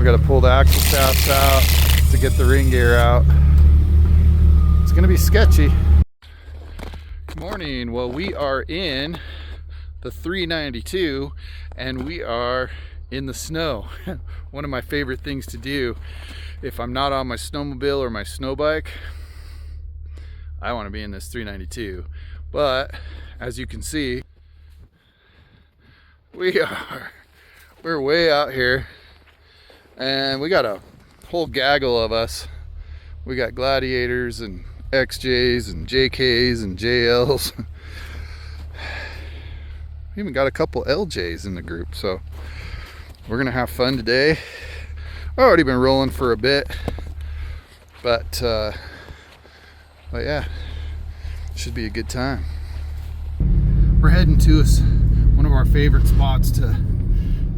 got to pull the axle shafts out to get the ring gear out. It's going to be sketchy. Good morning. Well, we are in the 392 and we are in the snow. One of my favorite things to do if I'm not on my snowmobile or my snow bike, I want to be in this 392. But as you can see, we're way out here and we got a whole gaggle of us. We got Gladiators and XJs and JKs and JLs. We even got a couple LJs in the group, so we're gonna have fun today. I've already been rolling for a bit, but yeah, should be a good time. We're heading to one of our favorite spots to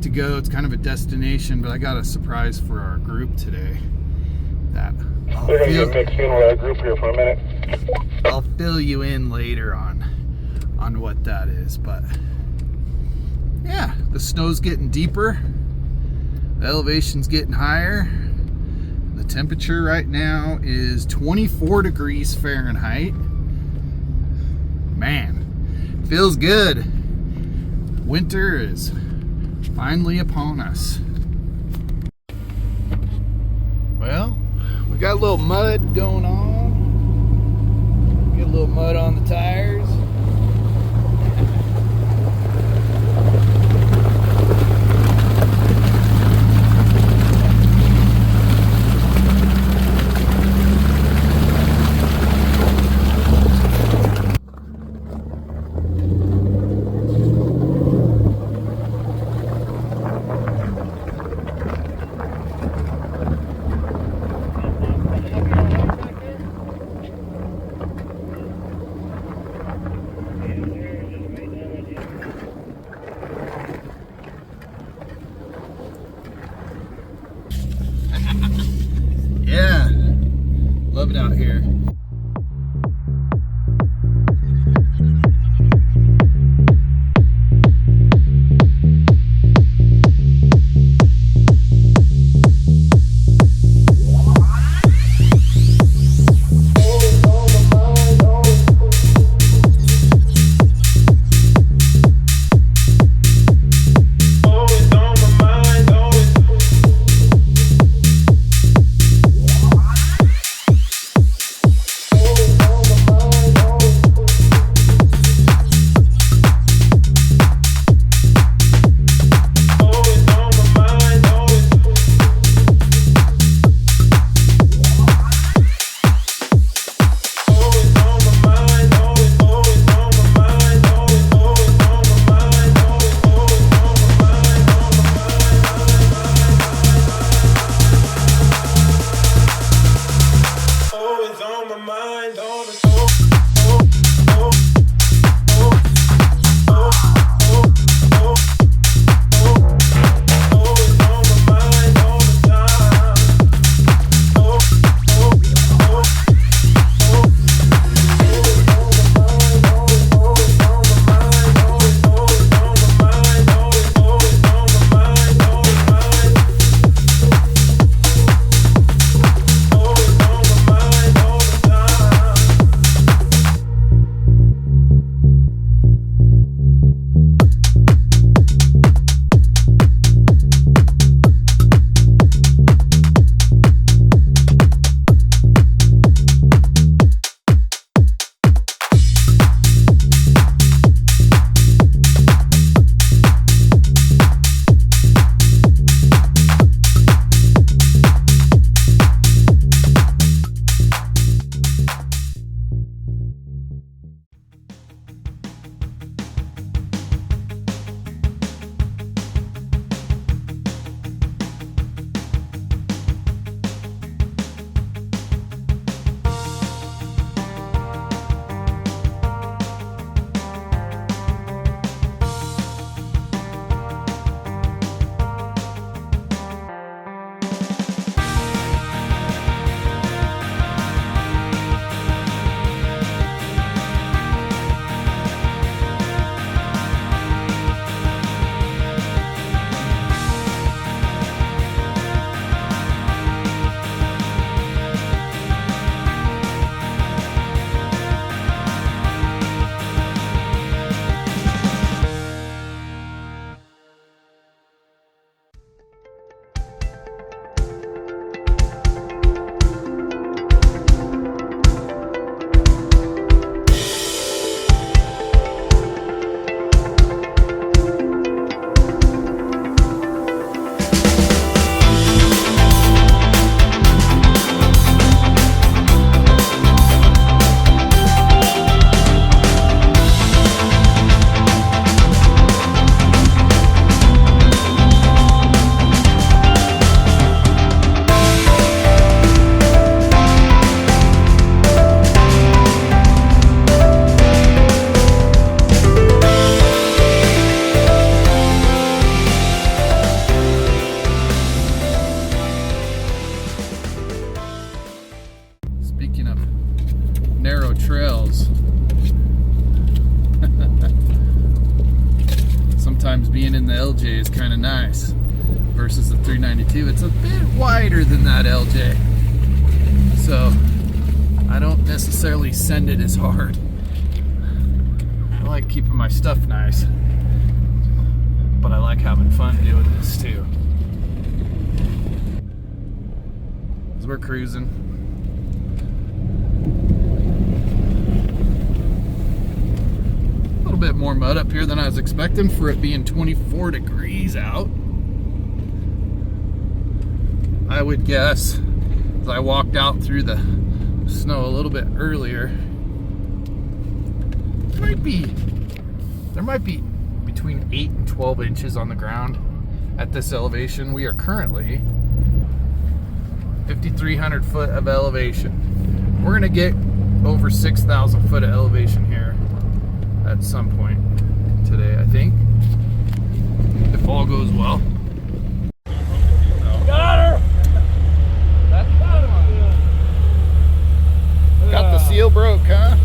go. It's kind of a destination, but I got a surprise for our group today. We're gonna get mixed in with our group here for a minute. I'll fill you in later on what that is, but yeah, the snow's getting deeper, the elevation's getting higher. The temperature right now is 24 degrees Fahrenheit. Man, feels good. Winter is finally upon us. Well, we got a little mud going on. Get a little mud on the tires. versus the 392. It's a bit wider than that LJ. So I don't necessarily send it as hard. I like keeping my stuff nice, but I like having fun doing this too. As we're cruising. A little bit more mud up here than I was expecting for it being 24 degrees out. I would guess, as I walked out through the snow a little bit earlier, there might be between 8 and 12 inches on the ground at this elevation. We are currently 5,300 foot of elevation. We're gonna get over 6,000 foot of elevation here at some point today, I think, if all goes well. Got her! That's got her. Got the seal broke, huh?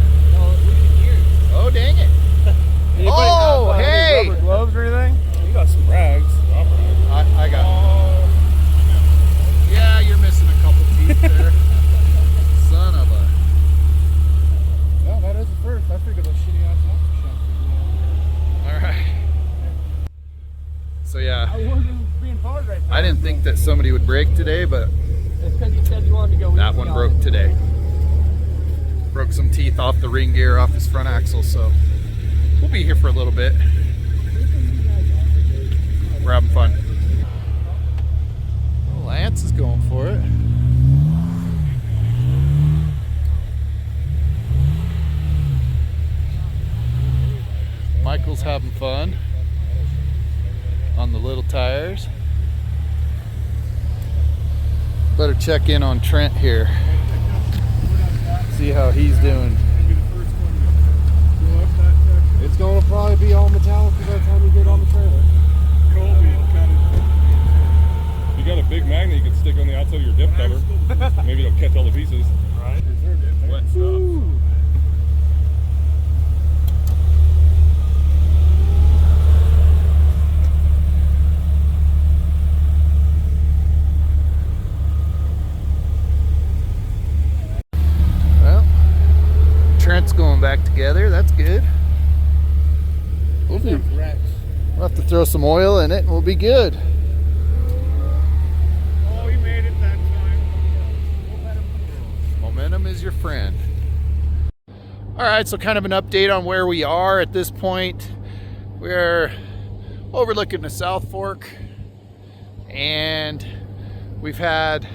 Oh, dang it. Oh, hey! Rubber gloves or anything? You got some rags. I got Yeah, you're missing a couple teeth there. Son of a... No, that is the first. I figured those shitty ass All right. So yeah, I wasn't being hard right now. I didn't think that somebody would break today, but It's because you said you wanted to go that easy one on broke it. today. Broke some teeth off the ring gear off his front axle, so we'll be here for a little bit. We're having fun. Well, Lance is going for it. Michael's having fun on the little tires. Better check in on Trent here. See how he's doing. It's going to probably be all metallic by the time you get on the trailer. You got a big magnet you can stick on the outside of your dip cover. Maybe it'll catch all the pieces. Right. Wet stuff. Well, Trent's going back together. That's good. We'll have to throw some oil in it and we'll be good. Oh, he made it that time. Momentum is your friend. All right, so kind of an update on where we are at this point. We're overlooking the South Fork, and we've had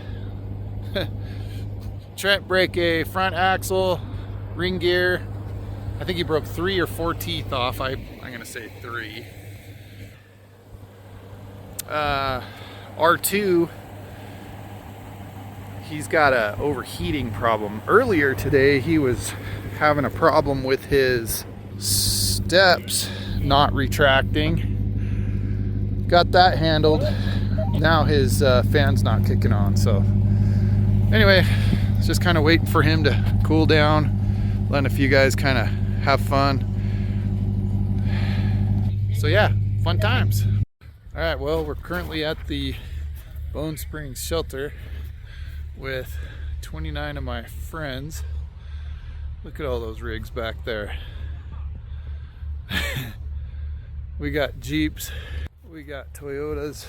Trent break a front axle, ring gear. I think he broke 3 or 4 teeth off. I'm gonna say 3. R2, he's got a overheating problem. Earlier today, he was having a problem with his steps not retracting. Got that handled. Now his fan's not kicking on. So anyway, it's just kind of waiting for him to cool down, letting a few guys kind of have fun. So yeah, fun times. All right, well, we're currently at the Bone Springs shelter with 29 of my friends. Look at all those rigs back there. We got Jeeps, we got Toyotas,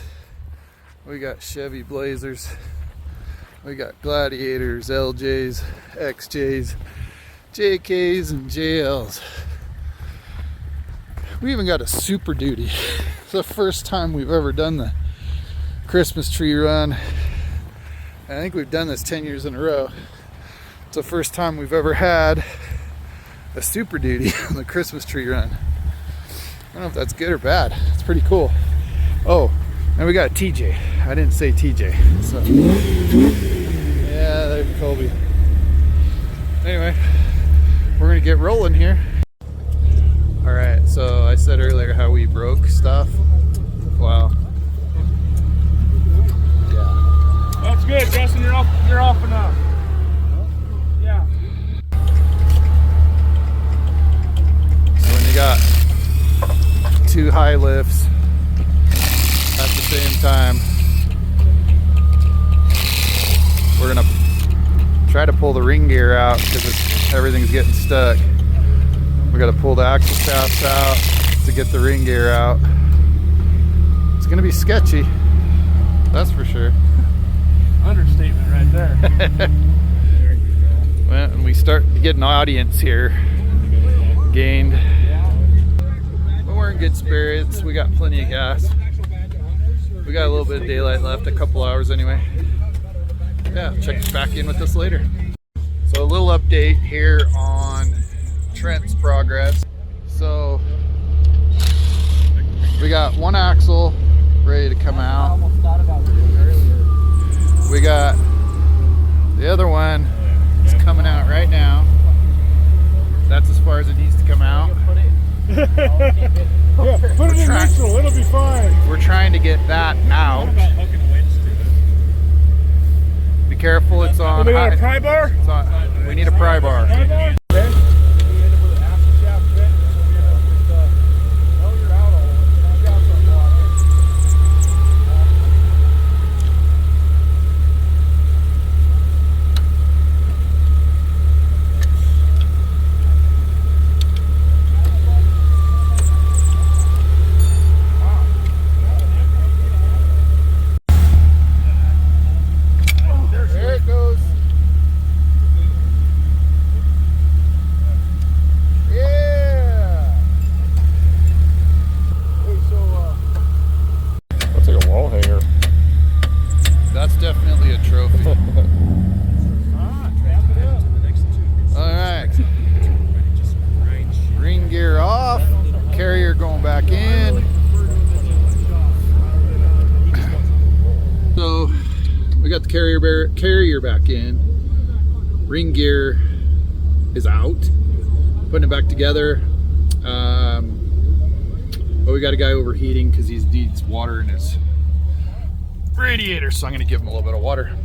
we got Chevy Blazers, we got Gladiators, LJs, XJs, JKs, and JLs. We even got a Super Duty. It's the first time we've ever done the Christmas tree run. I think we've done this 10 years in a row. It's the first time we've ever had a Super Duty on the Christmas tree run. I don't know if that's good or bad. It's pretty cool. Oh, and we got a TJ. I didn't say TJ. So yeah, there's Colby. Anyway, we're gonna get rolling here. All right, so I said earlier how we broke stuff. Wow. Yeah. That's good, Justin. You're off enough. Yeah. So when you got 2 high lifts at the same time, to pull the ring gear out because everything's getting stuck. We got to pull the axle shafts out to get the ring gear out. It's going to be sketchy, that's for sure. Understatement right there. Well, and we start to get an audience here gained. But we're in good spirits. We got plenty of gas. We got a little bit of daylight left, a couple hours anyway. Yeah, check back in with us later. So a little update here on Trent's progress. So we got one axle ready to come out. We got the other one is coming out right now. That's as far as it needs to come out. Yeah, put it in neutral, it'll be fine. We're trying to get that out. Be careful, it's on. We got a pry bar? It's on. We need a pry bar. Pry bar? Definitely a trophy. Alright. Ring gear off. Carrier going back in. So we got the carrier back in. Ring gear is out. Putting it back together. But we got a guy overheating because he needs water in his radiator, so I'm going to give him a little bit of water.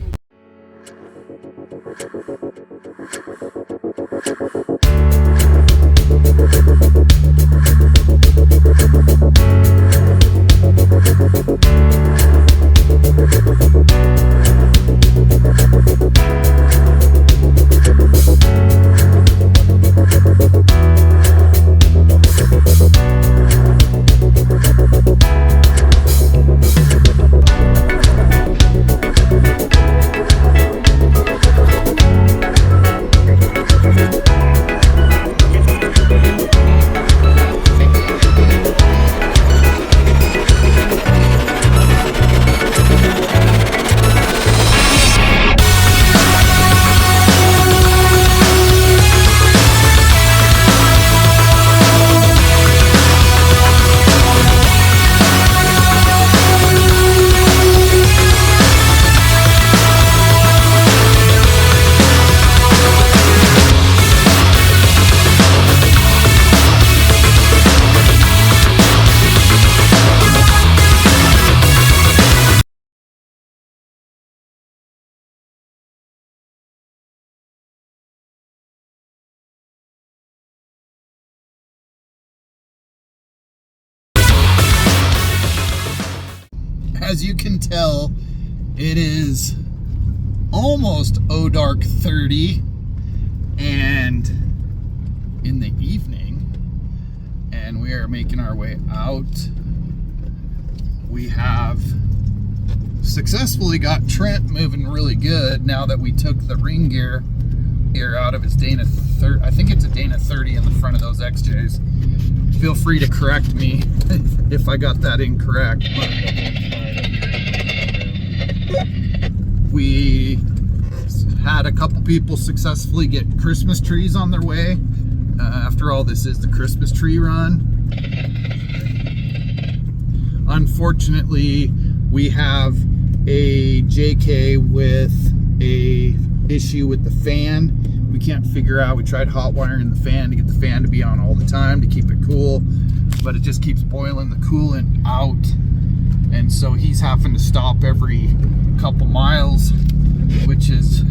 As you can tell, it is almost dark 30 and in the evening, and we are making our way out. We have successfully got Trent moving really good now that we took the ring gear out of his Dana 30. I think it's a Dana 30 in the front of those XJs. Feel free to correct me if I got that incorrect. We had a couple people successfully get Christmas trees on their way. After all, this is the Christmas tree run. Unfortunately, we have a JK with a issue with the fan. We can't figure out. We tried hot wiring the fan to get the fan to be on all the time to keep it cool, but it just keeps boiling the coolant out, and so he's having to stop every couple miles, which is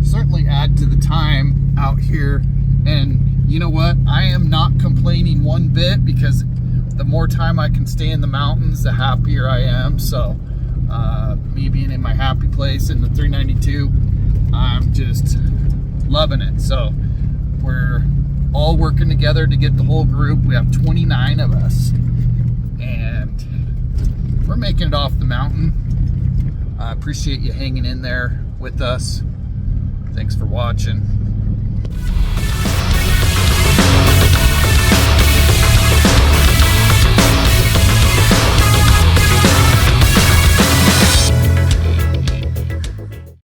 certainly add to the time out here. And you know what, I am not complaining one bit, because the more time I can stay in the mountains, the happier I am. So me being in my happy place in the 392 I'm just loving it. So we're all working together to get the whole group. We have 29 of us, and we're making it off the mountain. I appreciate you hanging in there with us. Thanks for watching.